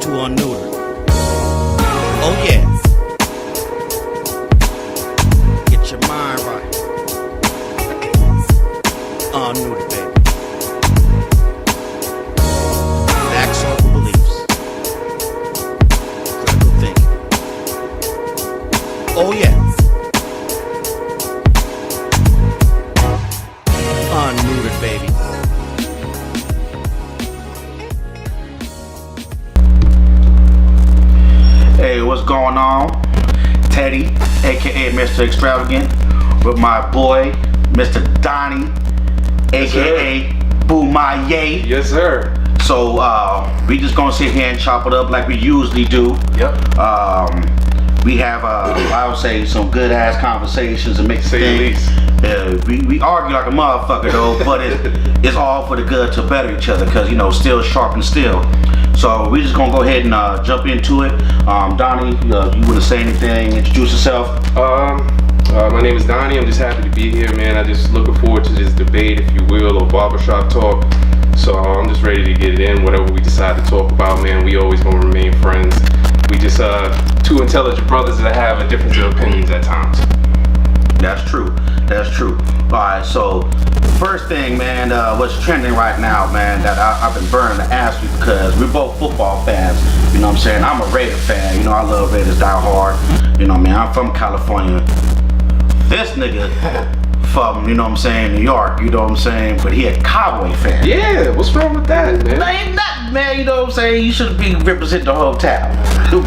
too unneutered. Oh yeah. Get your mind right. Unneutered, baby. Facts over beliefs. Critical thinking. Oh yeah. Unneutered, baby. Hey, what's going on? Teddy, aka Mr. Extravagant, with my boy, Mr. Donny, aka Bomaye. Yes, sir. So, we just gonna sit here and chop it up like we usually do. Yep. We have, I would say, some good ass conversations and make things. We argue like a motherfucker though, but it's all for the good to better each other, cause you know, still sharpen steel. So we just gonna go ahead and jump into it. Donny, you wanna say anything? Introduce yourself. My name is Donny. I'm just happy to be here, man. I just looking forward to this debate, if you will, or barbershop talk. So I'm just ready to get it in. Whatever we decide to talk about, man, we always gonna remain friends. We just two intelligent brothers that have a difference of opinions at times. That's true. That's true. All right. So first thing, man, what's trending right now, man, that I've been burning to ask you, because we're both football fans. You know what I'm saying? I'm a Raider fan. You know, I love Raiders die hard. You know what I mean? I'm from California. This nigga from, you know what I'm saying, New York, you know what I'm saying? But he a Cowboy fan. Yeah, what's wrong with that, man? Ain't nothing, man, you know what I'm saying? You should be representing the whole town.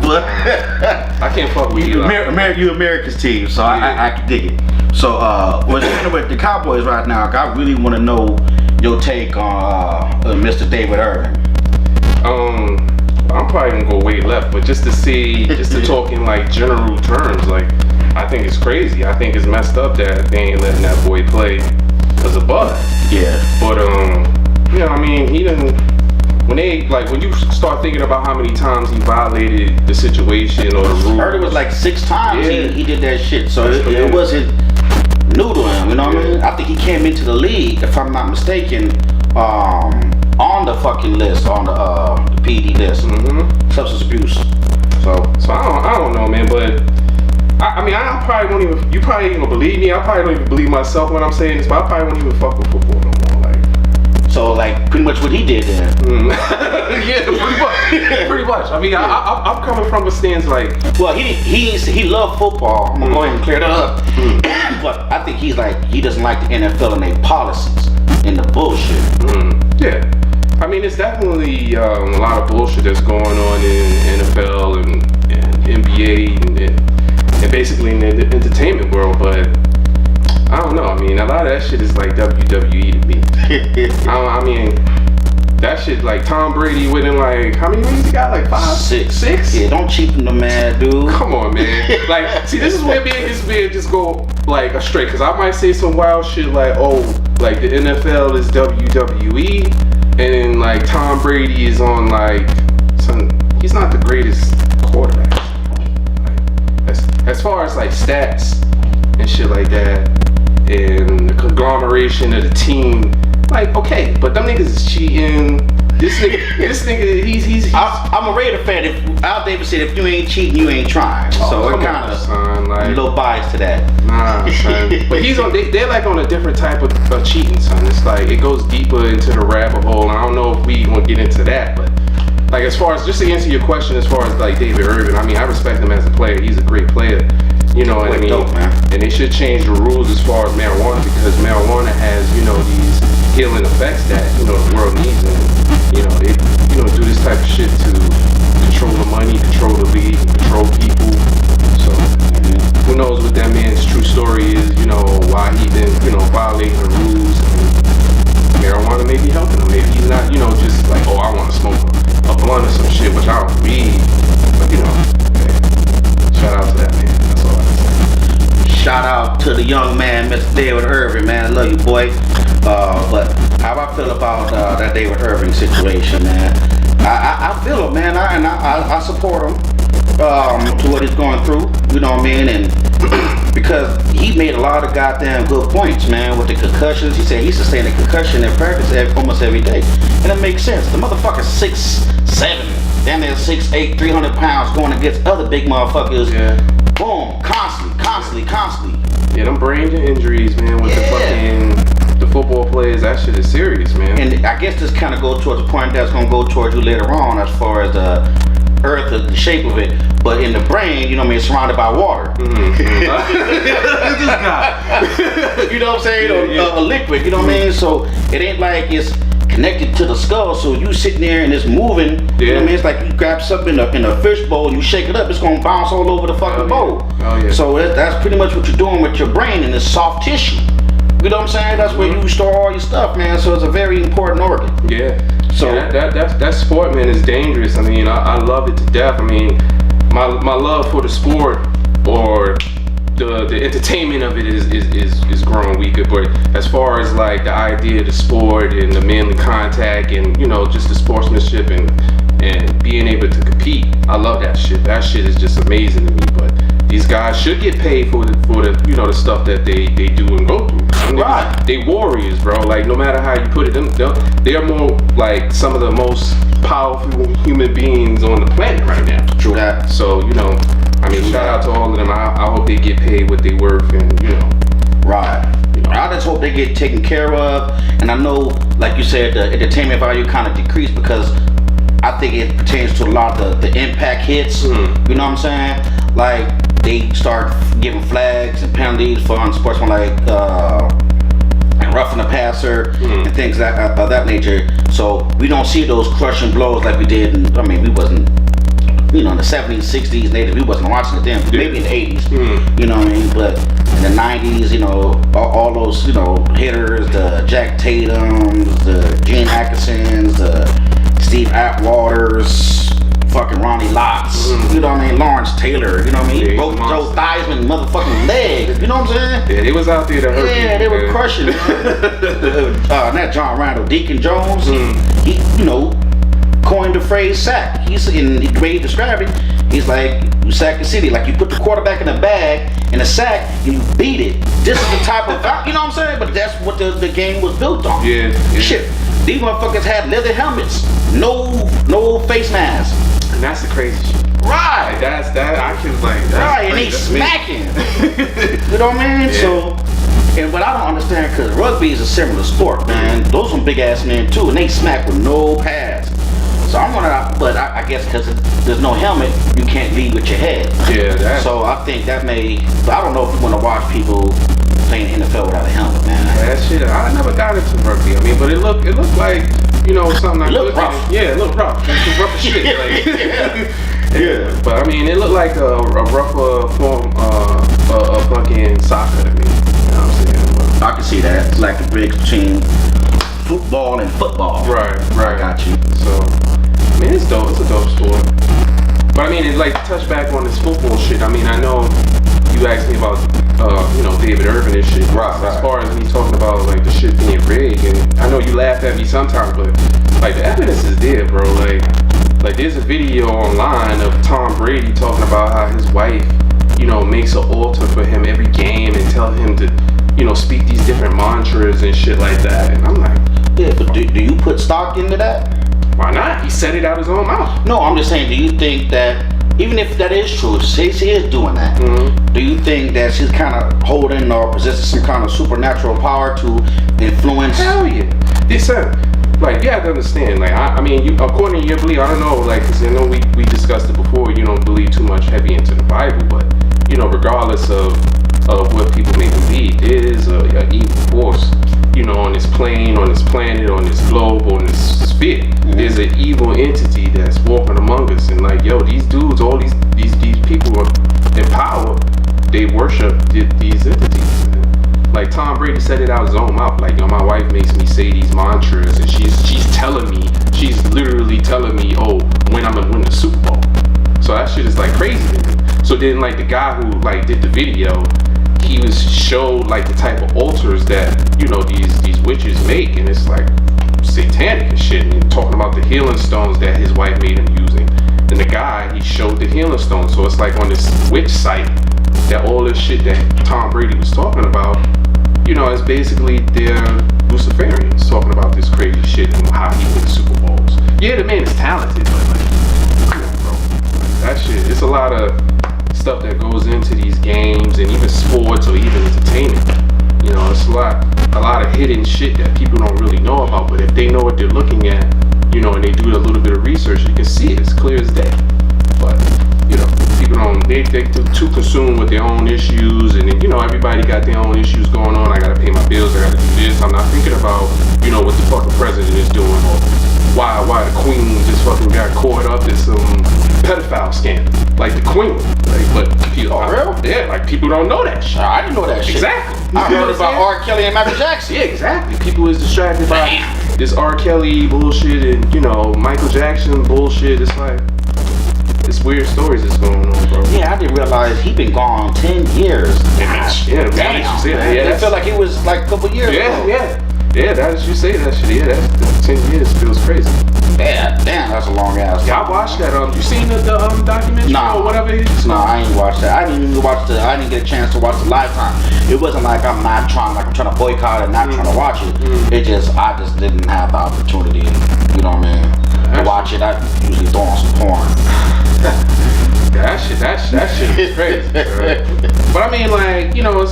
But I can't fuck with you. You America's team, so Yeah. I can dig it. So what's happening with the Cowboys right now? I really want to know your take on Mr. David Irving. I'm probably gonna go way left, but just to talk in like general terms, like I think it's crazy. I think it's messed up that they ain't letting that boy play because of Bud. Yeah. But you know, I mean, he didn't. When you start thinking about how many times he violated the situation or the rules. I heard it was like 6 times Yeah. he did that shit. So it wasn't new to him, you know what I mean? I think he came into the league, if I'm not mistaken, on the fucking list, on the PD list, substance abuse. So I don't know, man, but I mean, I probably won't even. You probably ain't gonna believe me. I probably don't even believe myself when I'm saying this, but I probably won't even fuck with football no more. So like pretty much what he did then. Yeah, pretty much. I mean, I'm coming from a stance like. Well, he loved football. I'm gonna go ahead and clear that up. But I think he doesn't like the NFL and their policies and the bullshit. Yeah, I mean, it's definitely a lot of bullshit that's going on in NFL and NBA and basically in the entertainment world, but. I don't know. I mean, a lot of that shit is like WWE to me. I mean, that shit like Tom Brady winning like how many rings he got? Like 5, 6. Yeah, don't cheapen the man, dude. Come on, man. Like, see, this is where me and this man just go like astray. Cause I might say some wild shit like, oh, like the NFL is WWE, and then like Tom Brady is on like he's not the greatest quarterback. Like, as far as like stats and shit like that. And the conglomeration of the team, like, okay, but them niggas is cheating. This nigga, he's I'm a Raider fan. If Al Davis said, if you ain't cheating, you ain't trying. So it kind of like, a little biased to that. Nah, son. But he's on. They're like on a different type of cheating, son. It's like it goes deeper into the rabbit hole. And I don't know if we want to get into that, but like as far as just to answer your question, as far as like David Irving, I mean, I respect him as a player. He's a great player. You know what I mean? Dope, man. And they should change the rules as far as marijuana, because marijuana has, you know, these healing effects that, you know, the world needs. And, you know, they, you know, do this type of shit to control the money, control the league, control people. So, who knows what that man's true story is, you know, why he been, you know, violating the rules. And marijuana may be helping him. Maybe he's not, you know, just like, oh, I want to smoke a blunt or some shit, which I don't read. But, you know, man, shout out to that man. That's all I can say. Shout out to the young man, Mr. David Irving, man. I love you, boy. But how I feel about that David Irving situation, man? I feel it, man. I support him to what he's going through. You know what I mean? And because he made a lot of goddamn good points, man, with the concussions. He said he sustained a concussion in practice almost every day. And it makes sense. The motherfucker's 6'7", Then they're 6'8", 300 pounds going against other big motherfuckers. Yeah. Boom, constantly. Yeah, them brain injuries, man, with the football players, that shit is serious, man. And I guess this kind of goes towards a point that's going to go towards you later on as far as the earth, the shape of it. But in the brain, you know what I mean, it's surrounded by water. This guy. You know what I'm saying? Yeah. A liquid, you know what I mean? So it ain't like it's connected to the skull, so you sitting there and it's moving. You know what I mean? It's like you grab something in a fish bowl, you shake it up, it's gonna bounce all over the fucking bowl. Oh yeah. So that's pretty much what you're doing with your brain and it's soft tissue. You know what I'm saying? That's where you store all your stuff, man. So it's a very important organ. Yeah. So that sport, man, is dangerous. I mean, I love it to death. I mean, my love for the sport or the entertainment of it is growing weaker, but as far as like the idea of the sport and the manly contact and you know just the sportsmanship and being able to compete, I love that shit. That shit is just amazing to me. But these guys should get paid for the you know the stuff that they do and go through. Right. They warriors, bro. Like no matter how you put it, they are more like some of the most powerful human beings on the planet right now. True that. So you know. I mean, shout out to all of them. I hope they get paid what they worth, and you know. Right. You know, I just hope they get taken care of. And I know, like you said, the entertainment value kind of decreased because I think it pertains to a lot of the impact hits. Mm-hmm. You know what I'm saying? Like they start giving flags and penalties for unsportsmanlike and roughing the passer and things of that nature. So we don't see those crushing blows like we did. We wasn't. You know, in the 70s, 60s, 80s, we wasn't watching it then. Maybe in the 80s, you know what I mean? But in the 90s, you know, all those, you know, hitters, the Jack Tatums, the Gene Atkinsons, the Steve Atwaters, fucking Ronnie Lotts, you know what I mean? Lawrence Taylor, you know what I mean? He broke Joe Theismann motherfucking legs, you know what I'm saying? Yeah, they was out there to hurt people. Yeah, they were crushing. Not John Randall, Deacon Jones, he, you know, coined the phrase sack. He's in the way he described it. He's like, you sack the city. Like you put the quarterback in a bag, in a sack, and you beat it. This is the type of, you know what I'm saying? But that's what the game was built on. Yeah. Shit. These motherfuckers had leather helmets, no face masks. And that's the crazy shit. Right. Like I can like. Right, and they smacking. You know what I mean? Yeah. So. But I don't understand because rugby is a similar sport, man. Those some big ass men too, and they smack with no pads. So I'm gonna, but I guess because there's no helmet, you can't lead with your head. Yeah, that. So I think that but I don't know if you want to watch people playing NFL without a helmet, man. That shit, I never got into rugby. I mean, but it looked like, you know, something I looked rough. Yeah, it looked rough. It's rough as shit. Like, yeah. But I mean, it looked like a rougher form of fucking soccer to me. You know what I'm saying? But, I can see that. It's like the bridge between football and football. Right. I got you. So, I mean, it's dope. It's a dope sport. But I mean, it's like touch back on this football shit. I mean, I know you asked me about, you know, David Irvin and shit. Right. As far as me talking about like the shit being rigged, and I know you laughed at me sometimes, but like the evidence is there, bro. Like there's a video online of Tom Brady talking about how his wife, you know, makes an altar for him every game and tell him to, you know, speak these different mantras and shit like that. And I'm like, yeah, but do you put stock into that? why not? He said it out his own mouth. No, I'm just saying, do you think that, even if that is true, say she is doing that, do you think that she's kind of holding or possessing some kind of supernatural power to influence? Hell yeah. Listen, like, you have to understand, like, I mean, you, according to your belief, I don't know, like, because I know we discussed it before, you don't believe too much heavy into the Bible, but, you know, regardless of what people may believe, there is a evil force, you know, on this plane, on this planet, on this globe, on this sphere. There's an evil entity that's walking among us, and like, yo, these dudes, all these people are in power, they worship these entities. Like Tom Brady said it out his own mouth, like, yo, my wife makes me say these mantras, and she's telling me, she's literally telling me, oh, when I'm gonna win the Super Bowl. So that shit is like crazy to me. So then, like, the guy who like did the video, he was showed like the type of altars that, you know, these witches make, and it's like satanic and shit, and talking about the healing stones that his wife made him using. And the guy, he showed the healing stones, so it's like on this witch site that all this shit that Tom Brady was talking about, you know, is basically their Luciferians talking about this crazy shit and how he wins Super Bowls. Yeah, the man is talented, but like, Come on, bro. That shit. It's a lot of stuff that goes into these games and even sports or even entertainment. You know, it's a lot of hidden shit that people don't really know about. But if they know what they're looking at, you know, and they do a little bit of research, you can see it. It's clear as day. But you know, people don't. They too consumed with their own issues, and then, you know, everybody got their own issues going on. I gotta pay my bills. I gotta do this. I'm not thinking about, you know, what the fucking president is doing or why the queen just fucking got caught up in some pedophile scandal, like the queen. Like, but people, real? Yeah, like people don't know that shit. I didn't know that shit. Exactly. I heard about R. Kelly and Michael Jackson. Yeah, exactly. People is distracted by this R. Kelly bullshit and, you know, Michael Jackson bullshit. It's like, it's weird stories that's going on, bro. Yeah, I didn't realize he been gone 10 years. Yeah, Damn. Yeah, I feel like it was like a couple years ago. Yeah, that's, you say that shit. Yeah, that's 10 years feels crazy. Yeah, damn, that's a long ass. Yeah, I watched that. You seen the documentary or whatever it is? No, I ain't watched that. I didn't get a chance to watch the Lifetime. It wasn't like I'm trying to boycott it, not trying to watch it. I just didn't have the opportunity, you know what I mean, to watch it. I usually throw on some porn. That shit is crazy. Right? But I mean, like, you know,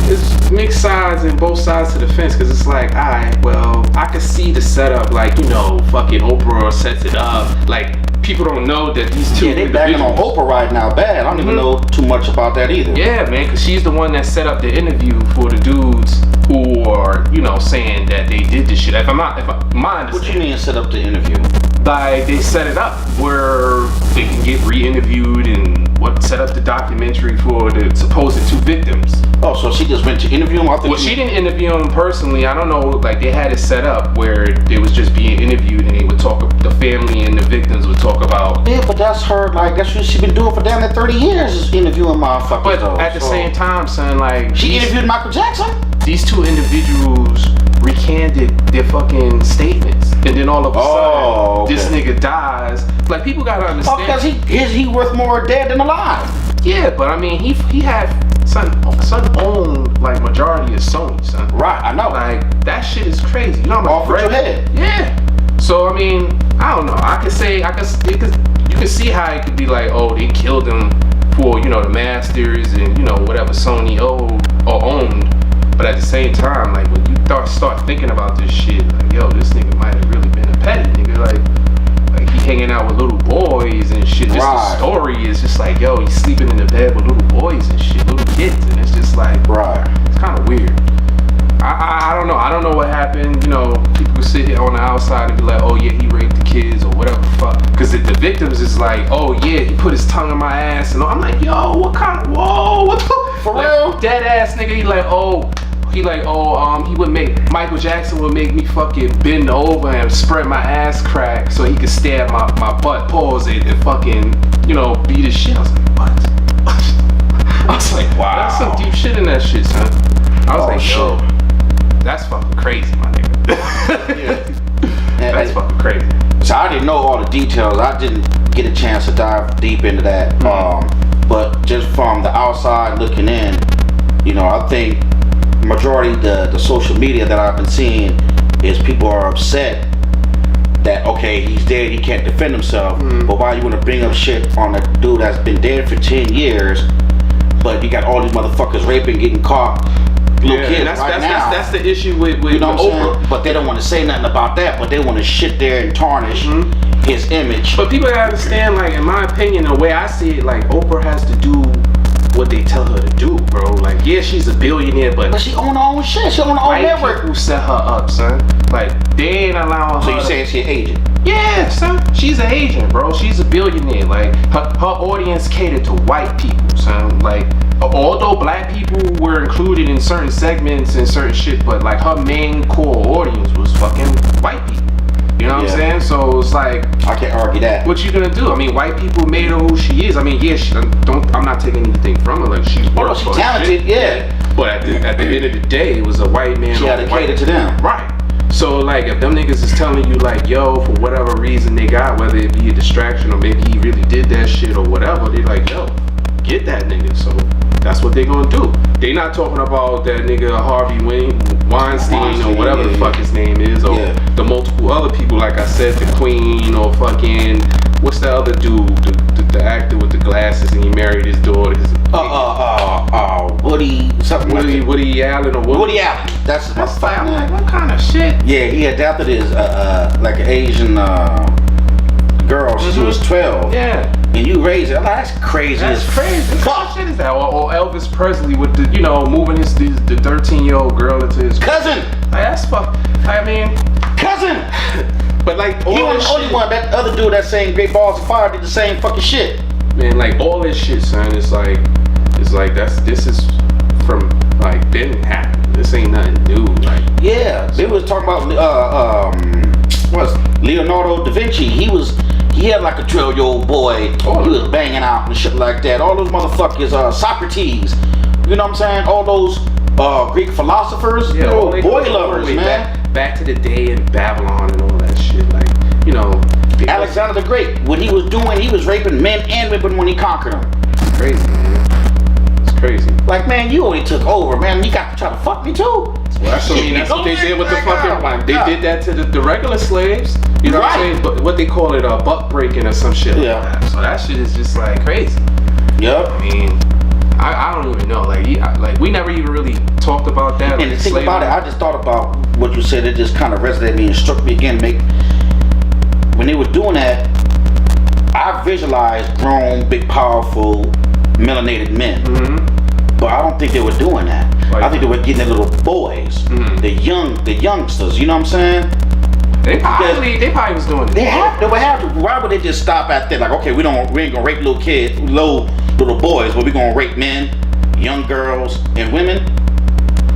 it's mixed sides and both sides to the fence, because it's like, alright, well, I could see the setup, like, you know, fucking Oprah sets it up, like, people don't know that these two they backing on Oprah right now bad. I don't even know too much about that either. Yeah, man, because she's the one that set up the interview for the dudes who are, you know, saying that they did this shit. My understanding. What you mean set up the interview? Like, they set it up where they can get re-interviewed and set up the documentary for the supposed two victims. Oh, so she just went to interview him? Well, she didn't interview him personally. I don't know. Like, they had it set up where they was just being interviewed, and they would talk. The family and the victims would talk about. Yeah, but that's her. Like, that's what she's been doing for damn near 30 years, is interviewing motherfuckers. But though, at the same time, son, like, she interviewed Michael Jackson. These two individuals recanted their fucking statements, and then all of a sudden, this nigga dies. Like, people gotta understand. Oh, because he worth more dead than alive. Yeah, but I mean, he had son owned like majority of Sony, son. Right, I know. Like, that shit is crazy. You know how much off with your head. Yeah. So I mean, I don't know. You can see how it could be like, oh, they killed him for, you know, the masters and, you know, whatever Sony owned. But at the same time, like, when you start thinking about this shit, like, yo, this nigga might have really been a petty nigga. Like he hanging out with little boys and shit. Just the story is just like, yo, he's sleeping in the bed with little boys and shit, little kids, and it's just like, it's kind of weird. I don't know. I don't know what happened. You know, people could sit here on the outside and be like, oh yeah, he raped the kids or whatever the fuck. Because the victims is like, oh yeah, he put his tongue in my ass, and I'm like, yo, what the? For real? Dead ass nigga. He would make Michael Jackson would make me fucking bend over and spread my ass crack so he could stab my butt, pause it, and fucking, you know, beat his shit. I was like, what? I was like, wow. That's some deep shit in that shit, son. I was like, yo, that's fucking crazy, my nigga. That's fucking crazy. So I didn't know all the details. I didn't get a chance to dive deep into that. But just from the outside looking in, you know, I think majority the social media that I've been seeing is people are upset that, okay, he's dead, he can't defend himself, but why you want to bring up shit on a dude that's been dead for 10 years, but you got all these motherfuckers raping, getting caught, little kids now. That's the issue with you know what I'm Oprah. saying? But they don't want to say nothing about that, but they want to shit there and tarnish his image. But people gotta understand, like, in my opinion, the way I see it, like, Oprah has to do what they tell her to do, bro. Like, yeah, she's a billionaire, but she own her own shit. She own her own network. People set her up, son. Like, they ain't allowing her. So you saying she an agent? Yeah, son. She's an agent, bro. She's a billionaire. Like, her audience catered to white people, son. Like, although black people were included in certain segments and certain shit, but like her main core audience was fucking white people. You know what I'm saying? So it's like, I can't argue that. What you gonna do? I mean, white people made her who she is. I mean, yeah, I'm not taking anything from her. Like, she's talented, But at the end of the day, it was a white man. She had to cater to them, right? So like, if them niggas is telling you like, yo, for whatever reason they got, whether it be a distraction or maybe he really did that shit or whatever, they like, yo, get that nigga. So that's what they gonna do. They not talking about that nigga Harvey Weinstein or whatever the fuck his name is, or the multiple other people, like I said, the Queen or fucking what's the other dude, the actor with the glasses, and he married his daughter. Woody something. Woody Allen or Woody Allen. That's his That's like, I'm motherfucker. like, what kind of shit? Yeah, he adopted his like an Asian girl. She was 12. Yeah. And you raised her. Like, that's crazy. That's as crazy. What fuck. shit is that? Or Elvis Presley with the, moving the 13-year-old girl into his Cousin. Like, that's fuck. I mean, Cousin. but like all He wasn't this the only shit, one. That other dude that sang Great Balls of Fire did the same fucking shit. man. Like all this shit, son. It's like this is from like been happening. This ain't nothing new. Like Yeah, they was talking about what's Leonardo da Vinci. He had like a 12-year-old boy. Oh. He was banging out and shit like that. All those motherfuckers, Socrates. You know what I'm saying? All those Greek philosophers. yeah, all they boy go all the lovers, way man. Back to the day in Babylon and all that shit. Like people- Alexander the Great. What he was doing, he was raping men and women when he conquered them. It's crazy, man. It's crazy. Like, man, you only took over, man. You got to try to fuck me too. Well, that's what they did with the fucking. They did that to the regular slaves. You know what I'm saying? But what they call it, buck breaking or some shit. Yeah. Like that. So that shit is just like crazy. Yep. I mean, I don't even know. Like we never even really talked about that. And like, the thing slavery. about it, I just thought about what you said. It just kind of resonated me and struck me again. When they were doing that, I visualized grown, big, powerful, melanated men. Mm-hmm. But I don't think they were doing that. Like- I think they were getting the little boys, Mhm. the youngsters. You know what I'm saying? They probably was doing it. They would have to. Why would they just stop at that? Like, okay, we ain't gonna rape little kids, little boys, but we gonna rape men, young girls, and women.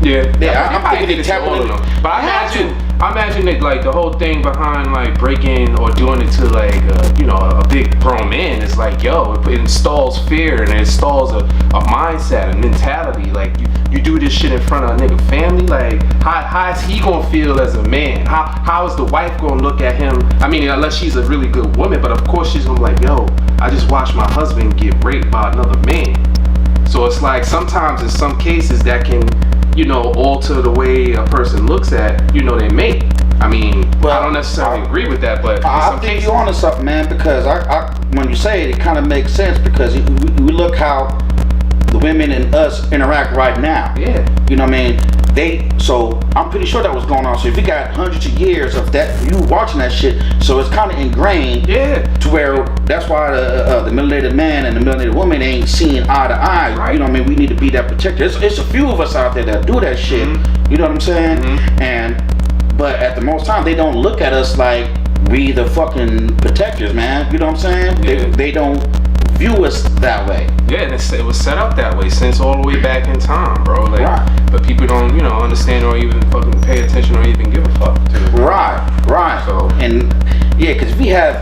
Yeah, I'm probably thinking did they it to all of tapping them. But it. I imagine that like the whole thing behind like breaking or doing it to like a big grown man is like it installs fear and it installs a mindset, a mentality. Like you do this shit in front of a nigga family. Like how is he gonna feel as a man? How is the wife gonna look at him? I mean, unless she's a really good woman, but of course she's gonna be like, I just watched my husband get raped by another man. So it's like sometimes in some cases that can alter the way a person looks at, they mate. I mean, I don't necessarily agree with that, but in I some think cases, you're onto something, man. Because I when you say it, it kind of makes sense. Because we look how the women and us interact right now. yeah, You know what I mean? So I'm pretty sure that was going on. So if you got hundreds of years of that, you watching that shit, so it's kind of ingrained. yeah, To where that's why the melanated man and the melanated woman ain't seeing eye to eye. Right. You know what I mean? We need to be that protector. It's a few of us out there that do that shit. Mhm. You know what I'm saying? Mhm. But at the most time, they don't look at us like we the fucking protectors, man. You know what I'm saying? Yeah. They don't view us that way. yeah. And it was set up that way since all the way back in time, bro. Like, Right. but people don't, understand or even fucking pay attention or even give a fuck to it. Right. So- And yeah, because we have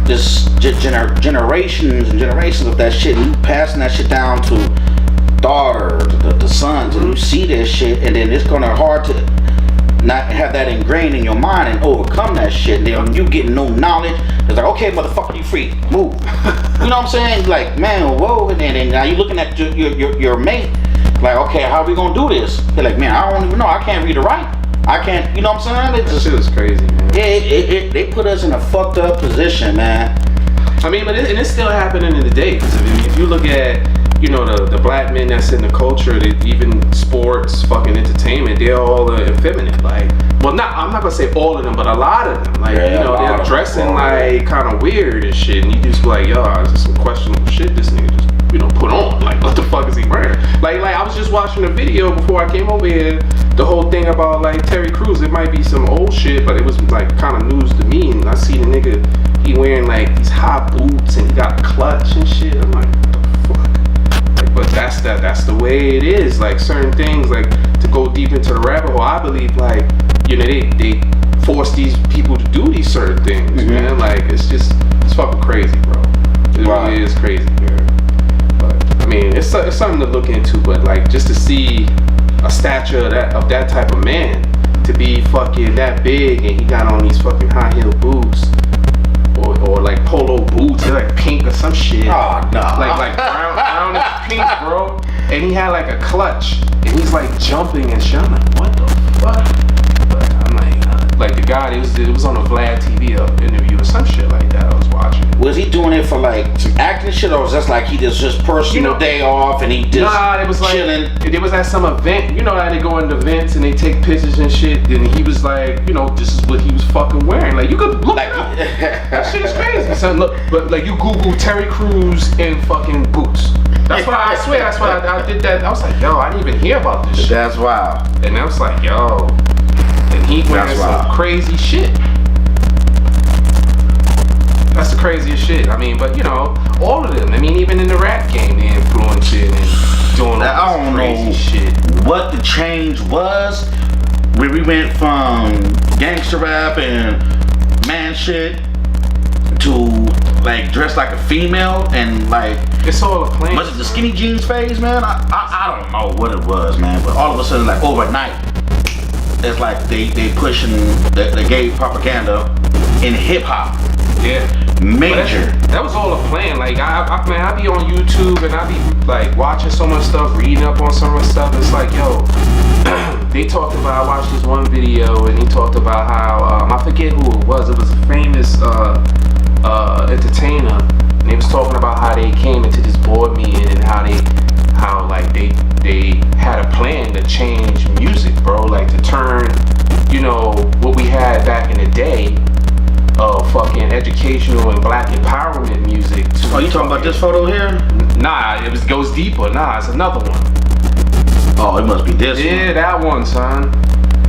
this generations and generations of that shit, and you passing that shit down to daughters, the sons, and you see this shit, and then it's gonna hard to not have that ingrained in your mind and overcome that shit. And then you getting no knowledge, it's like, okay, motherfucker, you free, move. You know what I'm saying? Like, man, whoa, and then now you looking at your mate, like, okay, how we gonna do this? They're like, man, I don't even know, I can't read or write. I can't, you know what I'm saying? It's That just, shit was crazy, man. yeah, they put us in a fucked up position, man. I mean, but it's still happening in the day. Because if you look at, the black men that's in the culture, even sports, fucking entertainment, they're all effeminate. Like, well, I'm not gonna say all of them, but a lot of them. Like, Yeah, a lot they're of them. dressing like kind of weird and shit, and you just be like, this is some questionable shit this nigga just, put on. Like, what the fuck is he wearing? Like I was just watching a video before I came over here. The whole thing about like Terry Crews, it might be some old shit, but it was like kind of news to me. And I see the nigga, he wearing like these high boots and he got a clutch and shit. I'm like, what the fuck? Like, but that's the way it is. Like certain things, like to go deep into the rabbit hole, I believe like, they force these people to do these certain things, man. Like it's fucking crazy, bro. It really is crazy, man. But I mean, it's something to look into. But like just to see a stature of that type of man to be fucking that big and he got on these fucking high heel boots or like polo boots, they're like pink or some shit. Oh no. Like brown and pink, bro. And he had like a clutch and he's like jumping and shit. I'm like, what the fuck? But I'm like, Like the guy, it was on a Vlad TV interview or some shit like that I was watching. Was he doing it for like some acting shit, or was that like he just personal day off and he just it was like chilling? It was at some event. You know how they go into events and they take pictures and shit. And he was like, this is what he was fucking wearing. Like you could look Like, it up. That shit is crazy, son. Look, but like you Google Terry Crews in fucking boots. That's why I swear. That's why I did that. I was like, yo, I didn't even hear about this shit. That's wild. And I was like, yo. And he wearing some crazy shit. That's the craziest shit. I mean, but all of them. I mean, even in the rap game, they influencing and doing all this crazy shit. What the change was when we went from gangster rap and man shit to like dress like a female and like it's all a plan. Was it the skinny jeans phase, man? I don't know what it was, man. But all of a sudden, like overnight, it's like they pushing the gay propaganda in hip hop. Yeah. Major. That was all a plan. Like I be on YouTube and I be like watching so much stuff, reading up on so much stuff. It's like, yo, they talked about. I watched this one video and he talked about how I forget who it was. It was a famous entertainer, and he was talking about how they came into this board meeting and how they had a plan to change music, bro. Like to turn, what we had back in the day. Fucking educational and black empowerment music. Oh, you talking about this photo here? Nah, it goes deeper. Nah, it's another one. Oh, it must be this one. Yeah, that one, son.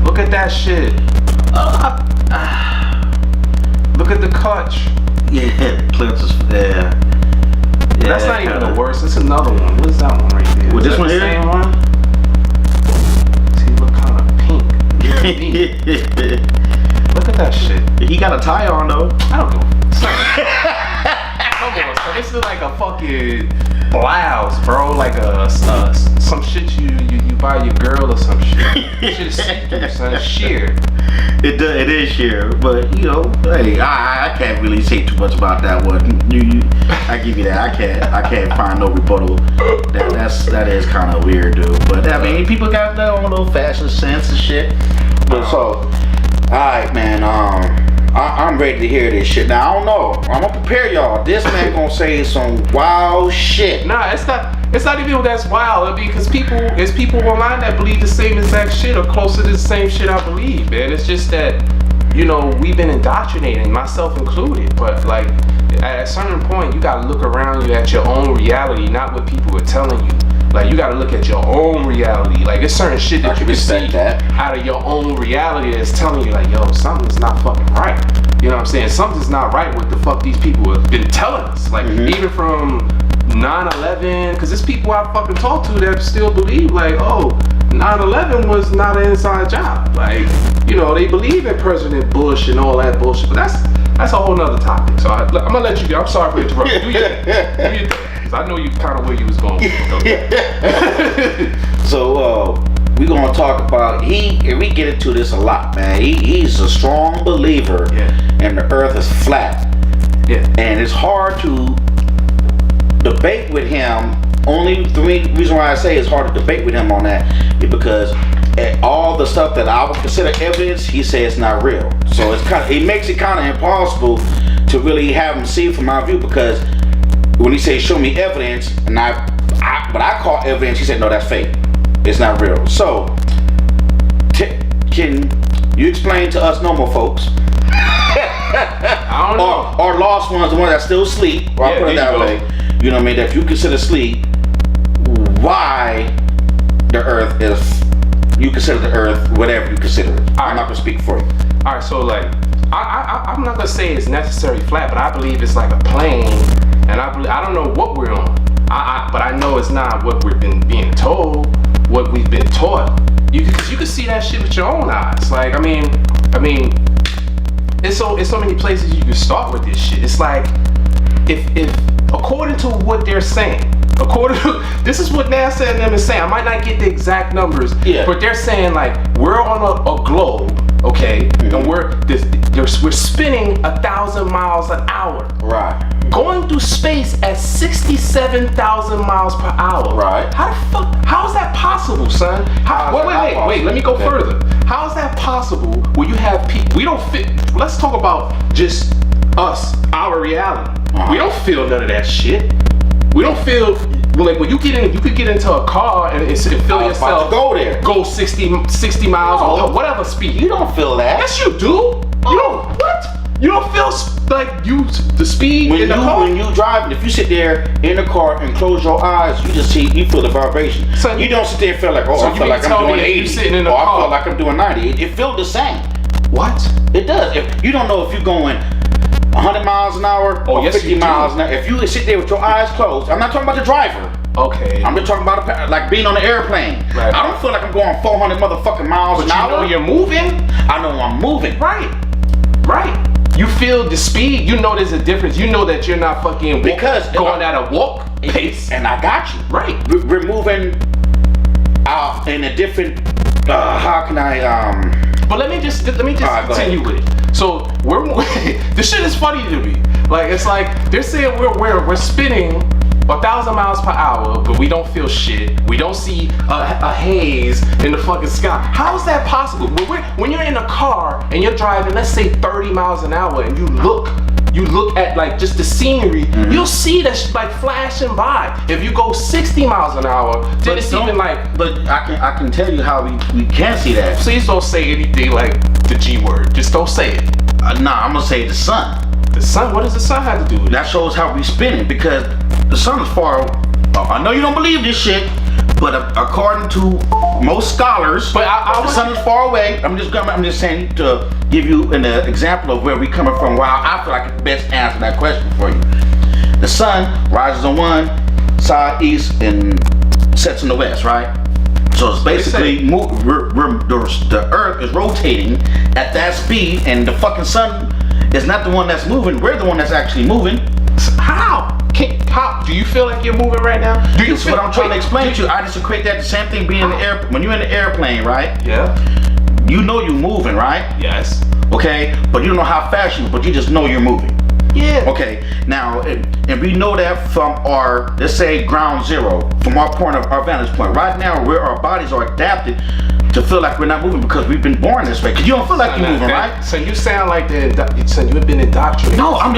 Look at that shit. Look at the clutch. Yeah, clutch is, yeah. That's not even the worst. It's another one. What is that one right there? With this one here? Same one? See, look kind of pink. Look at that shit. He got a tie on though. I don't know. Come on, son. This is like a fucking blouse, bro. Like some shit you buy your girl or some shit. Shit is see-through, son. Sheer. It is sheer, but hey, I can't really say too much about that one. I give you that. I can't find no rebuttal. That is kind of weird, dude. But I mean, people got their own little fashion sense and shit. But so. Alright, man, I'm ready to hear this shit. Now, I don't know. I'm gonna prepare y'all. This man gonna say some wild shit. Nah, it's not even that's wild. Because there's people online that believe the same exact shit or closer to the same shit I believe, man. It's just that, we've been indoctrinated, myself included. But, like, at a certain point, you gotta look around you at your own reality, not what people are telling you. Like, you gotta look at your own reality. Like, it's certain shit that you can see out of your own reality that's telling you, like, yo, something's not fucking right. You know what I'm saying? Something's not right with the fuck these people have been telling us. Like, even from 9/11, because there's people I fucking talk to that still believe, like, 9/11 was not an inside job. Like, they believe in President Bush and all that bullshit. But that's a whole nother topic. So I'm gonna let you go. I'm sorry for interrupting. Do your thing. I know you kind of where you was going with it. So we gonna talk about and we get into this a lot, man. He's a strong believer and the earth is flat. Yeah. And it's hard to debate with him. Only the reason why I say it's hard to debate with him on that is because all the stuff that I would consider evidence, he says it's not real. So it makes it kind of impossible to really have him see from my view, because when he says show me evidence, and what I call evidence, he said no, that's fake. It's not real. So can you explain to us normal folks? I don't know. Or lost ones, the ones that still sleep. Or I put it that way. You know what I mean? That if you consider sleep, why the earth is, you consider the earth whatever you consider it. I'm not gonna speak for you. All right, so like I'm not gonna say it's necessarily flat, but I believe it's like a plane, and I don't know what we're on. But I know it's not what we've been being told, what we've been taught. Because you can see that shit with your own eyes. Like I mean, it's so many places you can start with this shit. It's like if according to what they're saying, this is what NASA and them is saying. I might not get the exact numbers, but they're saying like we're on a globe, okay, and we're spinning 1,000 miles an hour, right? Going through space at 67,000 miles per hour, right? How is that possible, son? Wait, let me go further. How is that possible where you have people, we don't fit, let's talk about just us, our reality. We don't feel none of that shit. We don't feel, like when you get in, you could get into a car and feel yourself go there. Go 60 miles or whatever speed. You don't feel that. Yes, you do. You don't, what? You don't feel like the speed in the car? When you driving, if you sit there in the car and close your eyes, you just you feel the vibration. So you don't sit there and feel like, I feel like I'm doing 80, sitting in the or car. I feel like I'm doing 90. It feels the same. What? It does. If you don't know if you're going 100 miles an hour or yes, 50 you do. miles an hour, if you sit there with your eyes closed, I'm not talking about the driver. Okay. I'm just talking about like being on an airplane. Right. I don't feel like I'm going 400 motherfucking miles an hour. But you know you're moving? I know I'm moving. Right. You feel the speed. You know there's a difference. You know that you're not fucking going at a walk pace. And I got you. Right. We're moving out in a different. How can I? But let me just continue with it. So we're this shit is funny to me. Like it's like they're saying we're spinning 1,000 miles per hour, but we don't feel shit. We don't see a haze in the fucking sky. How is that possible? When you're in a car and you're driving, let's say 30 miles an hour, and you look at like just the scenery, you'll see that like flashing by. If you go 60 miles an hour, then it's even like. But I can tell you how we can see that. Please don't say anything like the G word. Just don't say it. Nah, I'm gonna say the sun. The sun? What does the sun have to do with it? That shows how we spinning because the sun is far. I know you don't believe this shit, but according to most scholars, the sun is far away. I'm just saying to give you an example of where we coming from. Where I feel like I can best answer that question for you. The sun rises on one side east and sets in the west, right? So it's basically the Earth is rotating at that speed, and the fucking sun is not the one that's moving. We're the one that's actually moving. How? How? Do you feel like you're moving right now? That's what I'm trying to explain to you. I just equate that the same thing being in the air. When you're in the airplane, right? Yeah. You know you're moving, right? Yes. Okay, but you don't know how fast but you just know you're moving. Yeah. Okay, now, and we know that from our, let's say, ground zero, from our vantage point. Right now, where our bodies are adapted to feel like we're not moving because we've been born this way. Because you don't feel like you're moving, right? So you sound like you've been indoctrinated. No, I'm